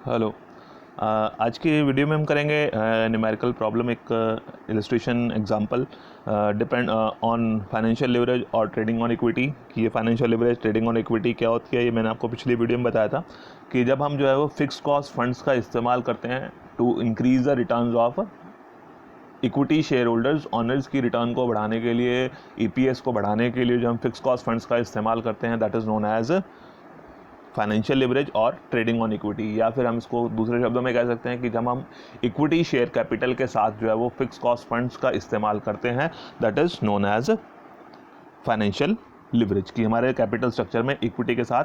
Hello. आज की video में हम करेंगे न्यूमेरिकल प्रॉब्लम, एक illustration example depend on financial leverage और ट्रेडिंग ऑन इक्विटी। कि ये financial leverage, trading on equity क्या होती है, ये मैंने आपको पिछली वीडियो में बताया था कि जब हम जो है वो फिक्स कॉस्ट फंड्स का इस्तेमाल करते हैं to increase the returns of equity share holders, owners की रिटर्न को बढ़ाने के लिए, ईपीएस को बढ़ाने के लिए जो हम फिक्स कॉस्ट फंड्स का इस्तेमाल करते हैं, that is known as financial leverage और ट्रेडिंग ऑन इक्विटी। या फिर हम इसको दूसरे शब्दों में कह सकते हैं कि जब हम इक्विटी शेयर कैपिटल के साथ जो है वो फिक्स कॉस्ट फंड्स का इस्तेमाल करते हैं, that is known as financial leverage. कि हमारे कैपिटल स्ट्रक्चर में इक्विटी के साथ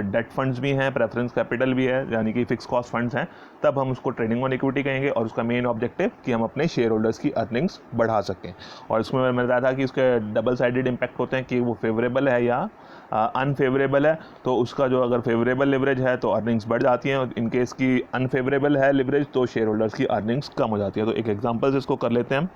डेट फंड्स भी हैं, प्रेफरेंस कैपिटल भी है, यानी कि फिक्स कॉस्ट फंड्स हैं, तब हम उसको ट्रेडिंग ऑन इक्विटी कहेंगे। और उसका मेन ऑब्जेक्टिव कि हम अपने शेयर होल्डर्स की अर्निंग्स बढ़ा सकें। और इसमें मैंने बताया था कि उसके डबल साइडेड इम्पैक्ट होते हैं कि वो फेवरेबल है या अनफेवरेबल है। तो उसका जो अगर फेवरेबल लिवरेज है तो अर्निंग्स बढ़ जाती हैं, और इन केस की अनफेवरेबल है लिवरेज तो शेयर होल्डर्स की अर्निंग्स कम हो जाती है। तो एक एग्जांपल से इसको कर लेते हैं।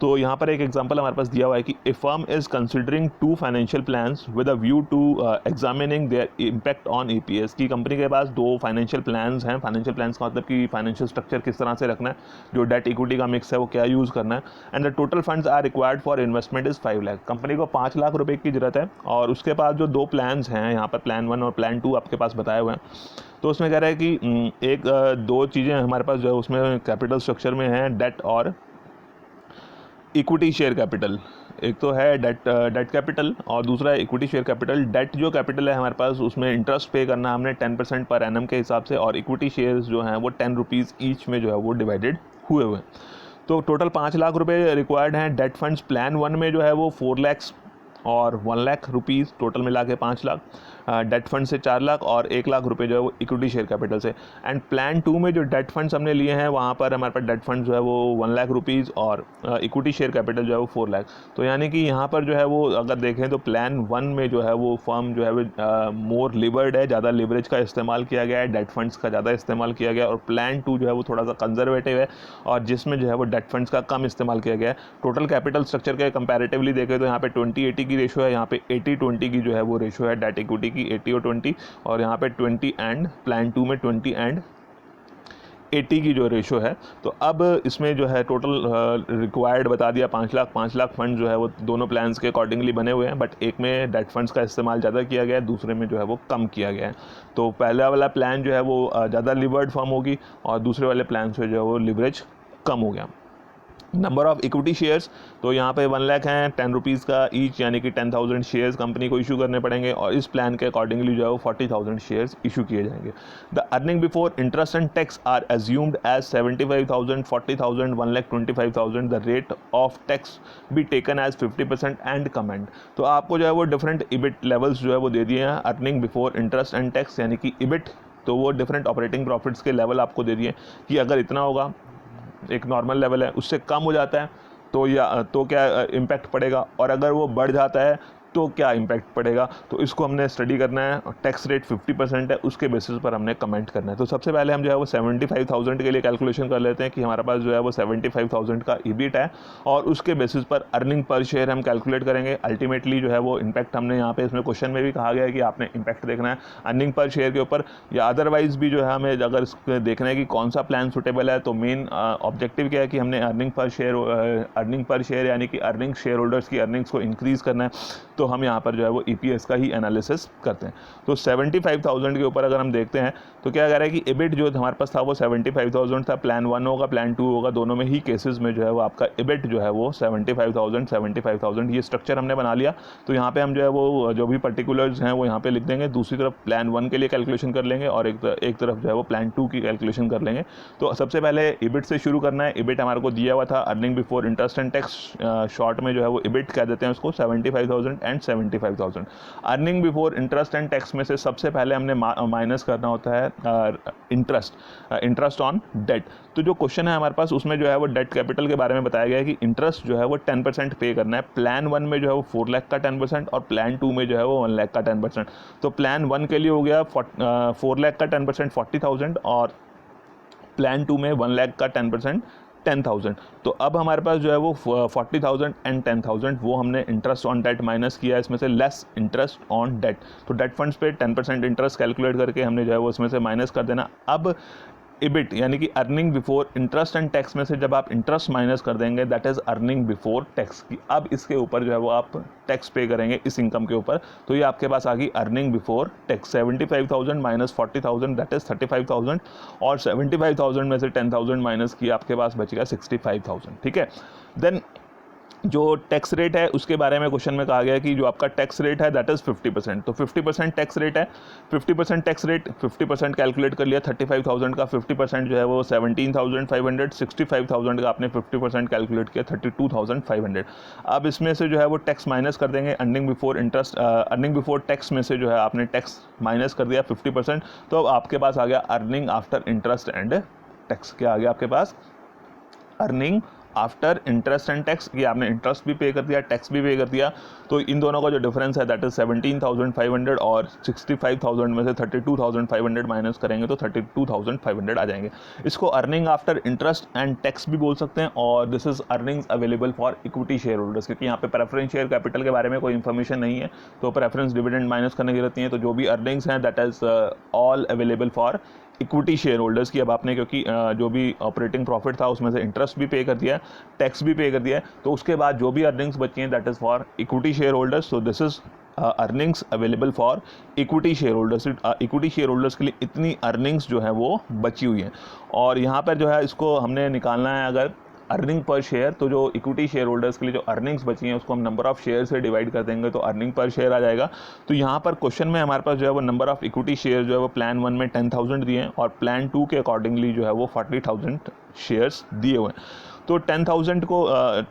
तो यहाँ पर एक एग्जांपल हमारे पास दिया हुआ है कि a firm is considering to financial plans with a view to examining their impact on EPS. की कंपनी के पास दो फाइनेंशियल प्लान्स हैं। फाइनेंशियल प्लान्स का मतलब कि फाइनेंशियल स्ट्रक्चर किस तरह से रखना है, जो डेट इक्विटी का मिक्स है वो क्या यूज़ करना है। And the total funds are required for investment is 5 lakh. Company को 5 लाख रुपए की जरूरत है, और उसके पास जो दो प्लान्स हैं, यहाँ पर प्लान 1 और प्लान 2 आपके पास बताए हुए हैं। तो उसमें कह रहा है कि दो चीज़ें हमारे पास जो है उसमें कैपिटल स्ट्रक्चर में हैं, डेट और इक्विटी शेयर कैपिटल। एक तो है डेट कैपिटल और दूसरा है इक्विटी शेयर कैपिटल। डेट जो कैपिटल है हमारे पास, उसमें इंटरेस्ट पे करना है हमने 10% पर एनम के हिसाब से, और इक्विटी शेयर्स जो हैं वो 10 रुपीज़ ईच में जो है वो डिवाइडेड हुए हैं। तो टोटल 5 लाख रुपए रिक्वायर्ड हैं। डेट फंड्स प्लान 1 में जो है वो 4 लैक्स और 1 लाख रुपीज़, टोटल मिला के 5 लाख। डेट फंड से 4 लाख और 1 लाख रुपए जो है वो इक्विटी शेयर कैपिटल से। एंड प्लान 2 में जो डेट फंड्स हमने लिए हैं वहाँ पर हमारे पास डेट फंड जो है वो 1 लाख रुपीज़ और इक्विटी शेयर कैपिटल जो है वो 4 लाख। तो यानी कि यहाँ पर जो है वो अगर देखें तो प्लान 1 में जो है वो फर्म जो है वो मोर लिवर्ड है, ज़्यादा लिवरेज का इस्तेमाल किया गया है, डेट फंड्स का ज़्यादा इस्तेमाल किया गया है। और प्लान 2 जो है वो थोड़ा सा कंजर्वेटिव है, और जिसमें जो है वो डेट फंड्स का कम इस्तेमाल किया गया है। टोटल कैपिटल स्ट्रक्चर के कंपैरेटिवली देखें तो यहाँ पे 20-80 की रेशो है, यहाँ पे 80-20 की जो है वो रेशो है डेट इक्विटी की, 80 और 20। और यहाँ पे 20 एंड प्लान 2 में 20 एंड 80 की जो रेशो है। तो अब इसमें जो है टोटल रिक्वायर्ड बता दिया 5 लाख। 5 लाख फंड जो है वो दोनों प्लान्स के अकॉर्डिंगली बने हुए हैं, बट एक में डेट फंड्स का इस्तेमाल ज़्यादा किया गया है, दूसरे में जो है वो कम किया गया है। तो पहला वाला प्लान जो है वो ज़्यादा लिवर्ड फर्म होगी, और दूसरे वाले प्लान से जो है वो लिवरेज कम हो गया। नंबर ऑफ इक्विटी शेयर्स, तो यहाँ पे 1 लाख हैं, 10 रुपीज़ का ईच, यानी कि 10,000 शेयर्स कंपनी को इशू करने पड़ेंगे, और इस प्लान के अकॉर्डिंगली जो है वो 40,000 शेयर्स इशू किए जाएंगे। The earning before interest and tax are assumed as 75,000, 40,000, 1,25,000। The rate of tax be taken as 50% and comment. तो आपको जो है वो डिफरेंट इबिट लेवल्स जो है वो दे दिए हैं earning before interest and tax, यानी कि इबिट। तो वो डिफरेंट ऑपरेटिंग प्रॉफिट्स के लेवल आपको दे दिए कि अगर इतना होगा, एक नॉर्मल लेवल है, उससे कम हो जाता है तो क्या इम्पैक्ट पड़ेगा, और अगर वो बढ़ जाता है तो क्या इम्पैक्ट पड़ेगा। तो इसको हमने स्टडी करना है। टैक्स रेट 50% है, उसके बेसिस पर हमने कमेंट करना है। तो सबसे पहले हम जो है वो 75,000 के लिए कैलकुलेशन कर लेते हैं कि हमारे पास जो है वो 75,000 का ईबिट है, और उसके बेसिस पर अर्निंग पर शेयर हम कैलकुलेट करेंगे। अल्टीमेटली जो है वो इम्पैक्ट हमने यहाँ पे इसमें क्वेश्चन में भी कहा गया है कि आपने इम्पैक्ट देखना है अर्निंग पर शेयर के ऊपर, या अदरवाइज भी जो है हमें अगर देखना है कि कौन सा प्लान सुटेबल है। तो मेन ऑब्जेक्टिव क्या है कि हमने अर्निंग पर शेयर यानी कि अर्निंग शेयर होल्डर्स की अर्निंग्स को इंक्रीज़ करना है। तो हम यहाँ पर जो है वो ईपीएस का ही एनालिसिस करते हैं। तो 75,000 के ऊपर अगर हम देखते हैं तो क्या कह रहा है कि इबिट जो हमारे पास था वो 75,000 था। प्लान 1 होगा, प्लान 2 होगा, दोनों में ही केसेस में जो है वो आपका इबिट जो है वो 75,000 ये स्ट्रक्चर हमने बना लिया। तो यहाँ पे हम जो है वो जो भी पर्टिकुलर्स हैं वो यहाँ पे लिख देंगे। दूसरी तरफ प्लान 1 के लिए कैलकुलेशन कर लेंगे, और एक तरफ जो है वो प्लान 2 की कैलकुलेशन कर लेंगे। तो सबसे पहले इबिट से शुरू करना है। इबिट हमारे को दिया हुआ था earning before interest and tax, short में जो है वो इबिट कह देते हैं उसको, 75,000 and 75,000। Earning before interest and tax में से सबसे पहले हमने माइनस करना होता है इंटरेस्ट ऑन डेट। तो जो क्वेश्चन है हमारे पास उसमें जो है वो डेट कैपिटल के बारे में बताया गया है कि इंटरेस्ट जो है वो 10% पे करना है। प्लान 1 में जो है वो 4 लाख का 10%, और प्लान 2 में जो है वो 1 लाख का 10%। तो प्लान 1 के लिए हो गया 4 लाख का 10% 40,000, और प्लान 2 में 1 लाख का 10% 10,000। तो अब हमारे पास जो है वो 40,000 एंड 10,000 वो हमने इंटरेस्ट ऑन डेट माइनस किया है इसमें से, लेस इंटरेस्ट ऑन डेट। तो डेट फंड्स पे 10% इंटरेस्ट कैलकुलेट करके हमने जो है वो इसमें से माइनस कर देना। अब इबिट यानी कि earning before interest and tax में से जब आप इंटरेस्ट माइनस कर देंगे, that is earning before tax की। अब इसके ऊपर जो है वो आप टैक्स पे करेंगे इस इनकम के ऊपर, तो ये आपके पास आ गई earning before tax. 75,000 minus 40,000 that is 35,000, और 75,000 में से 10,000 माइनस किया आपके पास बच गया 65,000। ठीक है, देन जो टैक्स रेट है उसके बारे में क्वेश्चन में कहा गया है कि जो आपका टैक्स रेट है दैट इज़ 50%। तो 50% टैक्स रेट है, 50% टैक्स रेट, 50% कैलकुलेट कर लिया। 35,000 का 50% जो है वो 17,500, 65,000 का आपने 50% कैलकुलेट किया 32,500। अब इसमें से जो है वो टैक्स माइनस कर देंगे, earning before interest, earning before tax में से जो है आपने टैक्स माइनस कर दिया 50%। तो अब आपके पास आ गया earning after interest and tax. क्या आ गया आपके पास? Earning after interest and tax. ये आपने इंटरेस्ट भी पे कर दिया, टैक्स भी पे कर दिया, तो इन दोनों का जो डिफरेंस है दैट इज 17,500, और 65,000 में से 32,500 माइनस करेंगे तो 32,500 आ जाएंगे। इसको earning after interest and tax भी बोल सकते हैं, और this is earnings available for equity share holders, क्योंकि यहाँ पे प्रेफरेंस शेयर कैपिटल के बारे में कोई इन्फॉर्मेशन नहीं है, तो प्रेफरेंस डिविडेंड माइनस करने की जरूरत नहीं है। तो जो भी अर्निंग्स हैं that is all available for equity share holders की। अब आपने क्योंकि जो भी ऑपरेटिंग प्रॉफिट था उसमें से इंटरेस्ट भी पे कर दिया है, टैक्स भी पे कर दिया है, तो उसके बाद जो भी अर्निंग्स बची हैं that is for equity share holders. So this is earnings available for equity share holders. Equity share holders के लिए इतनी अर्निंग्स जो है वो बची हुई हैं, और यहाँ पर जो है इसको हमने निकालना है अगर अर्निंग पर शेयर, तो जो इक्विटी शेयर होल्डर्स के लिए जो अर्निंग्स बची हैं उसको हम नंबर ऑफ शेयर से डिवाइड कर देंगे तो अर्निंग पर शेयर आ जाएगा। तो यहाँ पर क्वेश्चन में हमारे पास जो है वो नंबर ऑफ इक्विटी शेयर जो है वो प्लान 1 में 10,000 दिए हैं, और प्लान 2 के अकॉर्डिंगली जो है वो 40,000 शेयर्स दिए हुए हैं। तो 10,000 को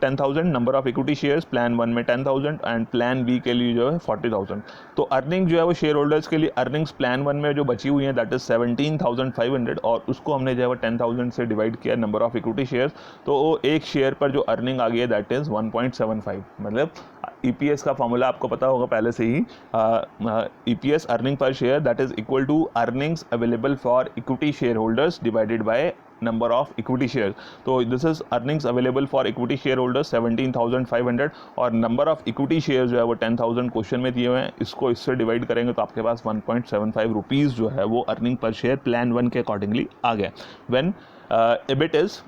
10,000 number of equity shares, plan 1 में 10,000 एंड प्लान बी के लिए जो है 40,000। तो अर्निंग जो है वो शेयर होल्डर्स के लिए अर्निंग्स प्लान 1 में जो बची हुई है दैट इज 17,500, और उसको हमने जो है वो 10,000 से डिवाइड किया नंबर ऑफ इक्विटी शेयर्स, तो वो एक शेयर पर जो अर्निंग आ गई है दैट इज 1.75। मतलब ईपीएस का फॉर्मूला आपको पता होगा पहले से ही, ईपीएस अर्निंग पर share that is equal to earnings available for equity share holders divided by number of equity share. तो this is earnings available for equity share holders 17,500, और नंबर ऑफ इक्विटी शेयर जो है वो 10,000 question में दिए हुए हैं, इसको इससे डिवाइड करेंगे तो आपके पास 1.75 रुपीज़ जो है वो अर्निंग पर शेयर प्लान 1 के अकॉर्डिंगली आ गया। व्हेन EBIT इज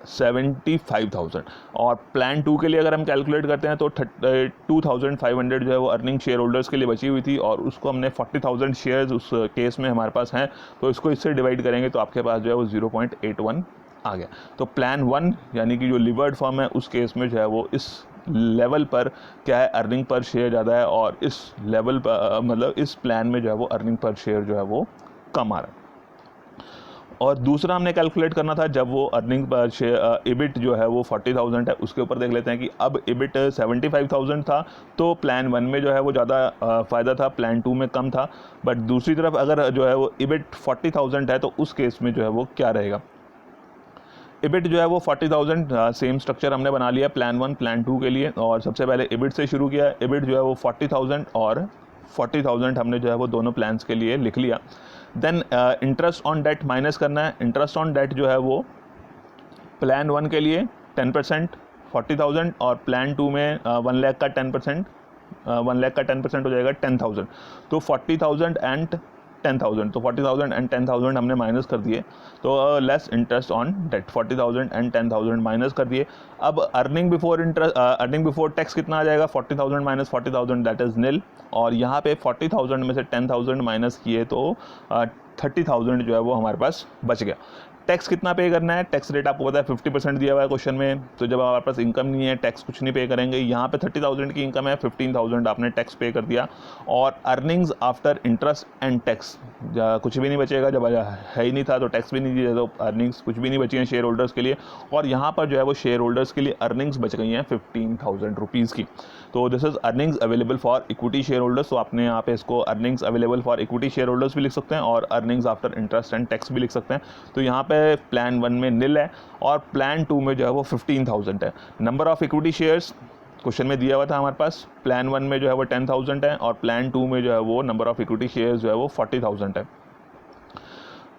75,000, और प्लान 2 के लिए अगर हम कैलकुलेट करते हैं तो 2,500 जो है वो अर्निंग शेयर होल्डर्स के लिए बची हुई थी, और उसको हमने 40,000 शेयर्स उस केस में हमारे पास हैं, तो इसको इससे डिवाइड करेंगे तो आपके पास जो है वो 0.81 आ गया। तो प्लान 1 यानी कि जो लिवर्ड फॉर्म है उस केस में जो है वो इस लेवल पर क्या है, अर्निंग पर शेयर ज़्यादा है, और इस लेवल पर मतलब इस प्लान में जो है वो अर्निंग पर शेयर जो है वो कम आ रहा है। और दूसरा हमने कैलकुलेट करना था जब वो अर्निंग पर शेयर EBIT जो है वो 40,000 है, उसके ऊपर देख लेते हैं कि अब EBIT 75,000 था तो प्लान 1 में जो है वो ज़्यादा फ़ायदा था, प्लान 2 में कम था। बट दूसरी तरफ अगर जो है वो EBIT 40,000 है तो उस केस में जो है वो क्या रहेगा, EBIT जो है वो 40,000, सेम स्ट्रक्चर हमने बना लिया प्लान 1 प्लान 2 के लिए, और सबसे पहले EBIT से शुरू किया। EBIT जो है वो 40,000 और 40,000 हमने जो है वो दोनों प्लान्स के लिए लिख लिया। Then interest on debt minus करना है। इंटरेस्ट ऑन डेट जो है वो प्लान 1 के लिए 10% 40,000, और प्लान 2 में 1 लाख का 10%, 1 लाख का 10% हो जाएगा 10,000। तो 40,000 एंड 10,000, तो 40,000 एंड 10,000 हमने माइनस कर दिए, तो less interest on debt 40,000 and 10,000 minus कर दिए। अब earning before interest, earning before tax कितना आ जाएगा, 40,000 माइनस 40,000 दैट इज़ निल, और यहाँ पे 40,000 में से 10,000 माइनस किए तो 30,000 जो है वो हमारे पास बच गया। टैक्स कितना पे करना है, टैक्स रेट आपको पता है 50% दिया हुआ है क्वेश्चन में, तो जब हमारे पास इनकम नहीं है टैक्स कुछ नहीं पे करेंगे। यहाँ पे 30,000 की इनकम है, 15,000 आपने टैक्स पे कर दिया, और earnings after interest and tax कुछ भी नहीं बचेगा, जब है ही नहीं था तो टैक्स भी नहीं दिया, तो अर्निंग्स कुछ भी नहीं बची हैं शेयर होल्डर्स के लिए, और यहाँ पर जो है वो शेयर होल्डर्स के लिए अर्निंग्स बच गई हैं 15,000 रुपीज़ की। तो this is earnings available for equity share holders. तो आपने यहाँ पे इसको earnings available for equity share holders भी लिख सकते हैं, और earnings after interest and tax भी लिख सकते हैं। तो यहाँ पे प्लान 1 में निल है, और प्लान 2 में जो है वो 15,000 है। Number of equity shares question में दिया हुआ था हमारे पास, प्लान 1 में जो है वो 10,000 है, और प्लान 2 में जो है वो नंबर ऑफ इक्विटी शेयर्स जो है वो 40,000 है।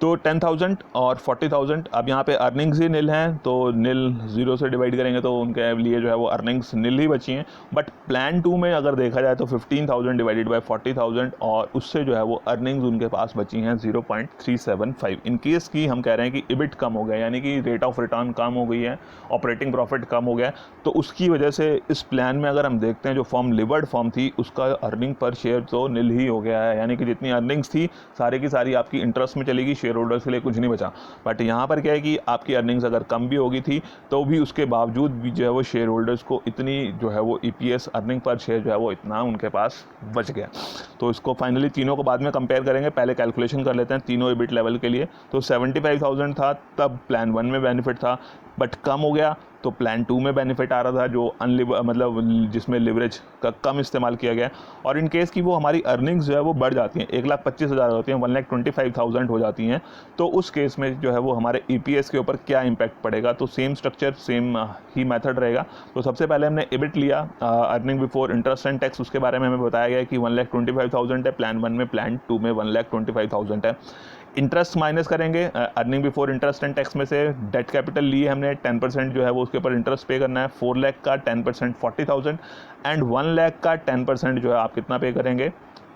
तो 10,000 और 40,000, अब यहाँ पे अर्निंग्स ही नील हैं, तो नील 0 से डिवाइड करेंगे तो उनके लिए जो है वो अर्निंग्स नील ही बची हैं। बट प्लान 2 में अगर देखा जाए तो 15,000 डिवाइडेड बाय 40,000 और उससे जो है वो अर्निंग्स उनके पास बची हैं 0.375। इन केस की हम कह रहे हैं कि इबिट कम हो गया, यानी कि रेट ऑफ रिटर्न कम हो गई है, ऑपरेटिंग प्रॉफिट कम हो गया, तो उसकी वजह से इस प्लान में अगर हम देखते हैं जो फॉर्म लिवर्ड फॉर्म थी उसका अर्निंग पर शेयर तो नील ही हो गया है, यानी कि जितनी अर्निंग्स थी सारी की सारी आपकी इंटरेस्ट में चलेगी, शेयर होल्डर्स के लिए कुछ नहीं बचा। बट यहाँ पर क्या है कि आपकी अर्निंग्स अगर कम भी होगी थी तो भी उसके बावजूद भी जो है वो शेयर होल्डर्स को इतनी जो है वो EPS अर्निंग पर शेयर जो है वो इतना उनके पास बच गया। तो इसको फाइनली तीनों को बाद में कंपेयर करेंगे, पहले कैलकुलेशन कर लेते हैं तीनों EBIT लेवल के लिए। तो 75,000 था तब प्लान 1 में बेनिफिट था, बट कम हो गया तो प्लान 2 में बेनिफिट आ रहा था जो मतलब जिसमें लिवरेज का कम इस्तेमाल किया गया। और इन केस की वो हमारी अर्निंग्स जो है वो बढ़ जाती हैं, 1,25,000 होती हैं, 1,25,000 हो जाती हैं, तो उस केस में जो है वो हमारे EPS के ऊपर क्या इम्पैक्ट पड़ेगा। तो सेम स्ट्रक्चर सेम ही मेथड रहेगा। तो सबसे पहले हमने EBIT लिया, earning before interest and tax, उसके बारे में हमें बताया गया कि 1,25,000 है प्लान 1 में, प्लान 2 में 1,25,000 है। इंटरेस्ट माइनस करेंगे earning before interest and tax में से, डेट कैपिटल लिए हमने 10% जो है वो उसके ऊपर इंटरेस्ट पे करना है, 4 लाख का 10% 40,000 एंड 1 लाख का 10% जो है आप कितना पे करेंगे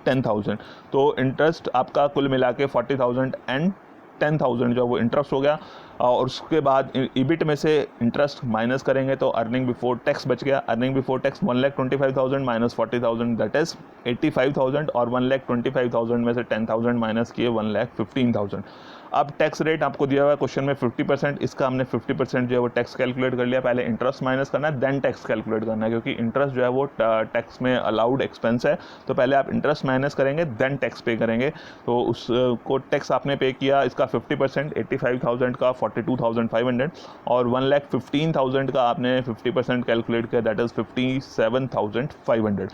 10,000। तो इंटरेस्ट आपका कुल मिला के 40,000 एंड 10,000 जो है वो इंटरेस्ट हो गया। और उसके बाद EBIT में से इंटरेस्ट माइनस करेंगे तो अर्निंग बिफोर टैक्स बच गया। Earning before tax 1,25,000 minus 40,000 that is 85,000 और 1,25,000 में से 10,000 माइनस किए 1,15,000। अब टैक्स रेट आपको दिया हुआ है क्वेश्चन में 50%, इसका हमने 50% जो है वो टैक्स कैलकुलेट कर लिया। पहले इंटरेस्ट माइनस करना है देन टैक्स कैलकुलेट करना है, क्योंकि इंटरेस्ट जो है वो टैक्स में अलाउड एक्सपेंस है। तो पहले आप इंटरेस्ट माइनस करेंगे देन टैक्स पे करेंगे। तो उसको टैक्स आपने पे किया, इसका 50% 85,000 का 42,500 और 1,15,000 का आपने 50% कैलकुलेट किया दैट इज़ 57,500।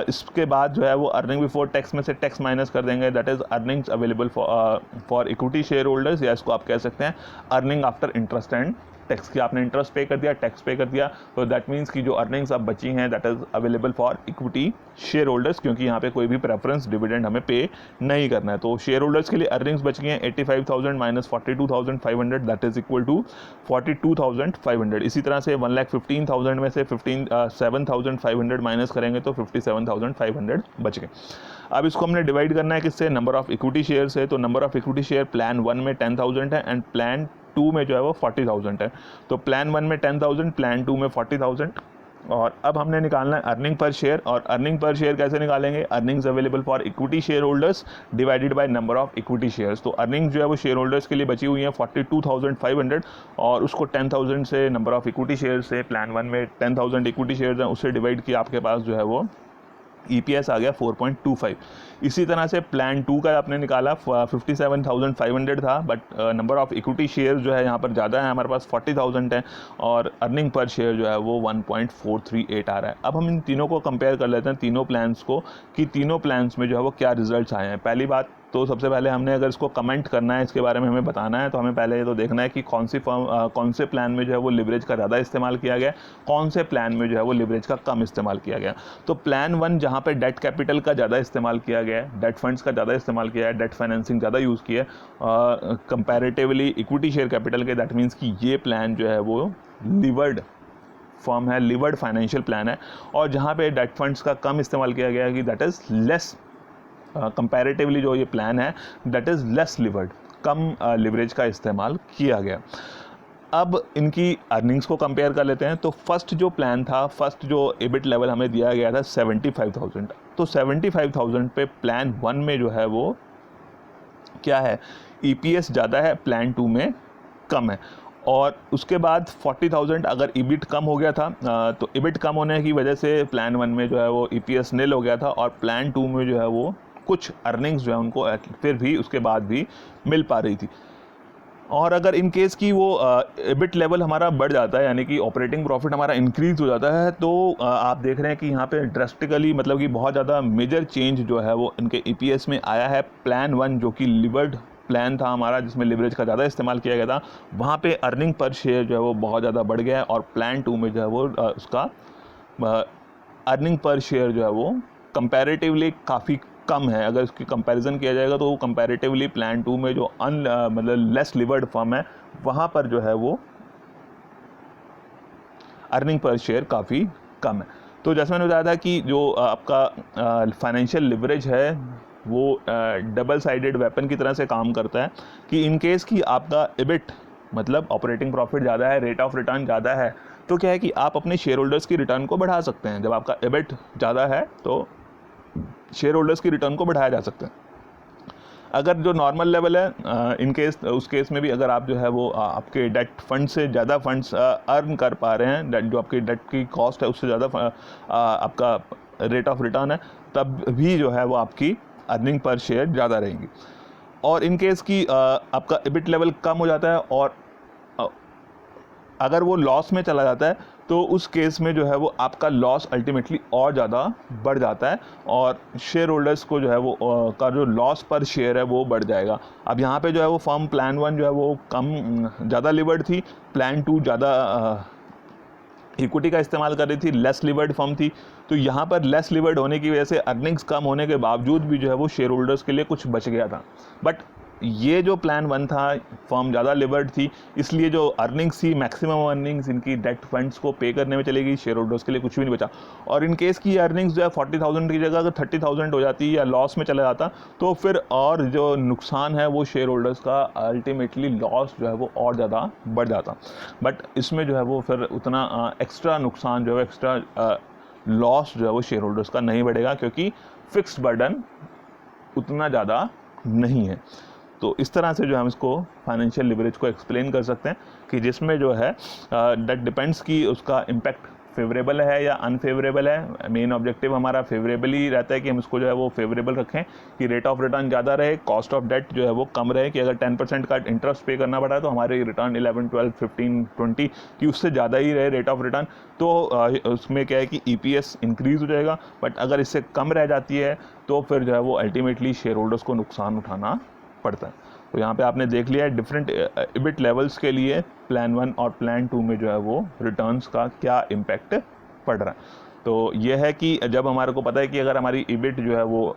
इसके बाद जो है वो अर्निंग बिफोर टैक्स में से टैक्स माइनस कर देंगे that is earnings available for equity share holders, या इसको आप कह सकते हैं earning after interest and tax. की आपने इंटरेस्ट पे कर दिया, टैक्स पे कर दिया, तो दैट मीन्स कि जो अर्निंग्स अब बची हैं that is available for equity share holders, क्योंकि यहाँ पे कोई भी प्रेफरेंस डिविडेंड हमें पे नहीं करना है। तो शेयर होल्डर्स के लिए अर्निंग्स बच गई हैं 85,000 minus 42,500 that is equal to 42,500। इसी तरह से 1,15,000 में से 7,500 माइनस करेंगे तो 57,500 बच गए। अब इसको हमने डिवाइड करना है किससे, नंबर ऑफ इक्विटी शेयर से। तो number of equity share plan 1 में 10,000 है एंड प्लान 2 में जो है वो 40,000 है। तो प्लान 1 में 10,000, प्लान 2 में 40,000। और अब हमने निकालना है अर्निंग पर शेयर, और अर्निंग पर शेयर कैसे निकालेंगे, earnings available for equity share holders divided by number of equity shares. तो अर्निंग्स जो है वो शेयर होल्डर्स के लिए बची हुई है 42,500 और उसको 10,000 से नंबर ऑफ इक्विटी शेयर से, प्लान 1 में 10,000 इक्विटी शेयर्स हैं उससे डिवाइड किया, आपके पास जो है वो EPS आ गया 4.25। इसी तरह से प्लान 2 का आपने निकाला 57,500 था, but number of equity share जो है यहाँ पर ज़्यादा है, हमारे पास 40,000 है और अर्निंग पर शेयर जो है वो 1.438 आ रहा है। अब हम इन तीनों को कंपेयर कर लेते हैं, तीनों प्लान्स को, कि तीनों प्लान्स में जो है वो क्या रिजल्ट्स आए हैं। पहली बात तो सबसे पहले हमने अगर इसको कमेंट करना है, इसके बारे में हमें बताना है, तो हमें पहले ये तो देखना है कि कौन से प्लान में जो है वो लिवरेज का ज़्यादा इस्तेमाल किया गया, कौन से प्लान में जो है वो लिवरेज का कम इस्तेमाल किया गया। तो प्लान 1 जहाँ पे डेट कैपिटल का ज़्यादा इस्तेमाल किया गया है, डेट फंड्स का ज़्यादा इस्तेमाल किया है, डेट फाइनेंसिंग ज़्यादा यूज़ किया है कंपैरेटिवली इक्विटी शेयर कैपिटल के, दैट मीन्स कि ये प्लान जो है वो लिवर्ड फॉर्म है, लिवर्ड फाइनेंशियल प्लान है। और जहाँ पे डेट फंड्स का कम इस्तेमाल किया गया है कि दैट इज़ लेस कंपैरेटिवली जो ये प्लान है दैट इज़ लेस लिवर्ड, कम लिवरेज का इस्तेमाल किया गया। अब इनकी अर्निंग्स को कंपेयर कर लेते हैं। तो फर्स्ट जो प्लान था, फर्स्ट जो EBIT लेवल हमें दिया गया था 75,000, तो 75,000 पे प्लान 1 में जो है वो क्या है, EPS ज़्यादा है, प्लान 2 में कम है। और उसके बाद 40,000 अगर EBIT कम हो गया था तो EBIT कम होने की वजह से प्लान 1 में जो है वो EPS नील हो गया था और प्लान 2 में जो है वो कुछ अर्निंग्स जो है उनको फिर भी उसके बाद भी मिल पा रही थी। और अगर इन केस की वो EBIT लेवल हमारा बढ़ जाता है, यानी कि ऑपरेटिंग प्रॉफिट हमारा इंक्रीज हो जाता है, तो आप देख रहे हैं कि यहाँ पे ड्रास्टिकली मतलब कि बहुत ज़्यादा मेजर चेंज जो है वो इनके EPS में आया है। प्लान 1 जो कि लिवर्ड प्लान था हमारा, जिसमें लिवरेज का ज़्यादा इस्तेमाल किया गया था, वहाँ पे अर्निंग पर शेयर जो है वो बहुत ज़्यादा बढ़ गया है। और प्लान 2 में जो है वो उसका अर्निंग पर शेयर जो है वो कंपैरेटिवली काफ़ी कम है, अगर उसकी कंपैरिजन किया जाएगा तो वो कंपैरेटिवली प्लान 2 में जो मतलब लेस लिवर्ड फर्म है वहाँ पर जो है वो अर्निंग पर शेयर काफ़ी कम है। तो जैसे मैंने बताया था कि जो आपका फाइनेंशियल लिवरेज है वो डबल साइडेड वेपन की तरह से काम करता है कि इन केस कि आपका इबिट मतलब ऑपरेटिंग प्रॉफिट ज़्यादा है, रेट ऑफ रिटर्न ज़्यादा है, तो क्या है कि आप अपने शेयर होल्डर्स की रिटर्न को बढ़ा सकते हैं। जब आपका इबिट ज़्यादा है तो शेयर होल्डर्स की रिटर्न को बढ़ाया जा सकता है। अगर जो नॉर्मल लेवल है इन केस उस केस में भी अगर आप जो है वो आपके डेट फंड से ज़्यादा फंड्स अर्न कर पा रहे हैं, जो आपकी डेट की कॉस्ट है उससे ज़्यादा आपका रेट ऑफ रिटर्न है, तब भी जो है वो आपकी अर्निंग पर शेयर ज़्यादा रहेंगी। और इन केस की आपका इबिट लेवल कम हो जाता है और अगर वो लॉस में चला जाता है तो उस केस में जो है वो आपका लॉस अल्टीमेटली और ज़्यादा बढ़ जाता है और शेयर होल्डर्स को जो है वो का जो लॉस पर शेयर है वो बढ़ जाएगा। अब यहाँ पे जो है वो फर्म प्लान 1 जो है वो ज़्यादा लिवर्ड थी, प्लान 2 ज़्यादा इक्विटी का इस्तेमाल कर रही थी, लेस लिवर्ड फर्म थी। तो यहाँ पर लेस लिवर्ड होने की वजह से अर्निंग्स कम होने के बावजूद भी जो है वो शेयर होल्डर्स के लिए कुछ बच गया था। बट ये जो प्लान 1 था, फर्म ज़्यादा लिवर्ड थी, इसलिए जो अर्निंग्स थी मैक्सिमम अर्निंग्स इनकी डेट फंड्स को पे करने में चलेगी, शेयर होल्डर्स के लिए कुछ भी नहीं बचा। और इन केस की अर्निंग्स जो है 40,000 की जगह अगर 30,000 हो जाती या लॉस में चला जाता तो फिर और जो नुकसान है वो शेयर होल्डर्स का अल्टीमेटली लॉस जो है वो और ज़्यादा बढ़ जाता। बट इसमें जो है वो फिर उतना एक्स्ट्रा नुकसान जो है एक्स्ट्रा लॉस जो है वो शेयर होल्डर्स का नहीं बढ़ेगा क्योंकि फिक्स्ड बर्डन उतना ज़्यादा नहीं है। तो इस तरह से जो हम इसको फाइनेंशियल लिवरेज को एक्सप्लेन कर सकते हैं कि जिसमें जो है दैट डिपेंड्स कि उसका इम्पैक्ट फेवरेबल है या अनफेवरेबल है। मेन ऑब्जेक्टिव हमारा फेवरेबल ही रहता है कि हम इसको जो है वो फेवरेबल रखें कि रेट ऑफ रिटर्न ज़्यादा रहे, कॉस्ट ऑफ डेट जो है वो कम रहे, कि अगर 10% का इंटरेस्ट पे करना पड़ा तो हमारे रिटर्न 11, 12, 15, 20 की उससे ज़्यादा ही रहे रेट ऑफ रिटर्न, तो उसमें क्या है कि EPS इंक्रीज़ हो जाएगा। बट अगर इससे कम रह जाती है तो फिर जो है वो अल्टीमेटली शेयर होल्डर्स को नुकसान उठाना पड़ता है। तो यहाँ पे आपने देख लिया है डिफरेंट इबिट लेवल्स के लिए प्लान 1 और प्लान 2 में जो है वो रिटर्न्स का क्या इम्पैक्ट पड़ रहा है। तो ये है कि जब हमारे को पता है कि अगर हमारी इबिट जो है वो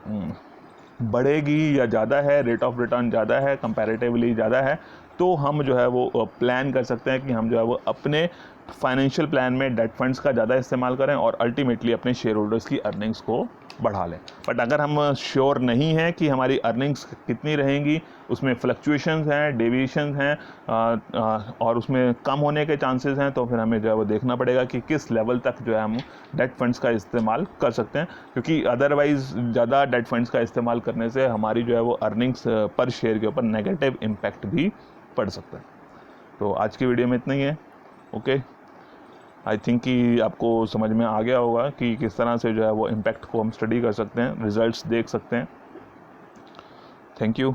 बढ़ेगी या ज़्यादा है, रेट ऑफ रिटर्न ज़्यादा है, कंपैरेटिवली ज़्यादा है, तो हम जो है वो प्लान कर सकते हैं कि हम जो है वो अपने फाइनेंशियल प्लान में डेट फंड्स का ज़्यादा इस्तेमाल करें और अल्टीमेटली अपने शेयर होल्डर्स की अर्निंग्स को बढ़ा लें। बट अगर हम श्योर नहीं हैं कि हमारी अर्निंग्स कितनी रहेंगी, उसमें फ्लक्चुएशंस हैं, डेविएशंस हैं और उसमें कम होने के चांसेस हैं, तो फिर हमें जो है वो देखना पड़ेगा कि किस लेवल तक जो है हम डेट फंड्स का इस्तेमाल कर सकते हैं, क्योंकि अदरवाइज़ ज़्यादा डेट फंड्स का इस्तेमाल करने से हमारी जो है वो अर्निंग्स पर शेयर के ऊपर नेगेटिव इम्पैक्ट भी पड़ सकता है। तो आज की वीडियो में इतना ही है। ओके, आई थिंक कि आपको समझ में आ गया होगा कि किस तरह से जो है वो इम्पैक्ट को हम स्टडी कर सकते हैं, रिजल्ट्स देख सकते हैं। Thank you.